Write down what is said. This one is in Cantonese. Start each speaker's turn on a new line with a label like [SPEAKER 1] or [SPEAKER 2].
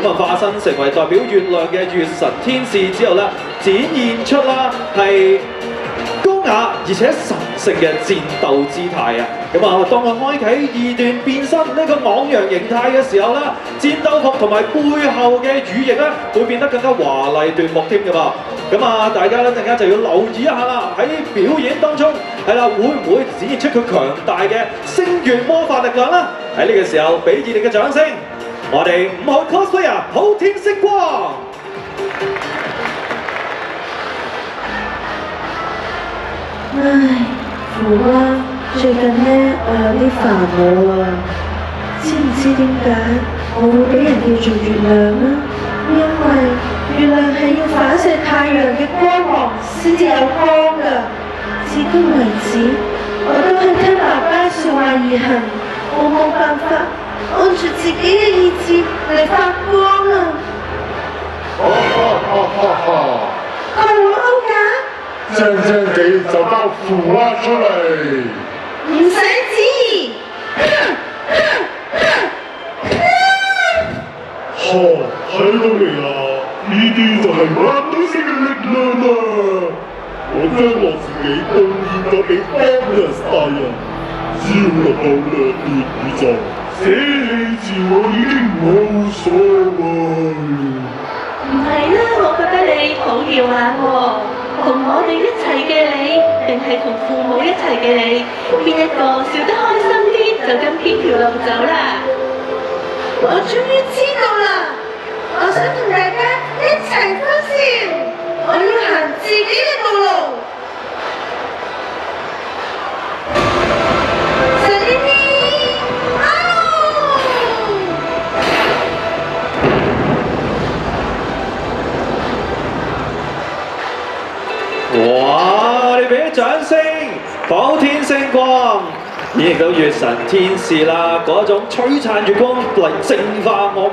[SPEAKER 1] 咁啊化身成為代表月亮嘅月神天使之後咧，展現出啦係高雅而且神聖嘅戰鬥姿態啊！咁啊，當佢開啟二段變身呢個昂揚形態嘅時候咧，戰鬥服同埋背後嘅羽翼咧，會變得更加華麗奪目添㗎噃。咁啊，大家咧陣間就要留意一下啦，喺表演當中係啦，會唔會展現出佢強大嘅星月魔法力量啦？喺呢個時候，俾熱烈嘅掌聲，我哋5號 cosplayer 普天星光。
[SPEAKER 2] 唉，父啦，最近呢，我有啲煩惱啊，知唔知點解我會俾人叫做月亮啊？因為月亮係要反射太陽嘅光芒先至有光㗎。至今為止，我都係聽爸爸說話而行，我冇辦法按住自己嘅意志嚟發光啊！係我勾架？
[SPEAKER 3] 正正地就包腐蛙出嚟，
[SPEAKER 2] 唔使旨意。
[SPEAKER 3] 睇到未啊？呢啲就係壓倒性嘅力量啊！我將我自己貢獻咗俾 Atlas 大人，只要能夠略別宇宙，捨棄自我已經冇所謂。
[SPEAKER 2] 唔係啦，我覺得你好耀眼喎。同我哋一齊嘅你，定係同父母一齊嘅你，邊一個笑得開心啲，就跟邊條路走啦。我終於知道啦！我想同大家一齊歡笑，我要行自己嘅道路。
[SPEAKER 1] 哇！你俾啲掌聲，普天星光，演繹到月神天使啦，嗰種璀璨月光嚟淨化我。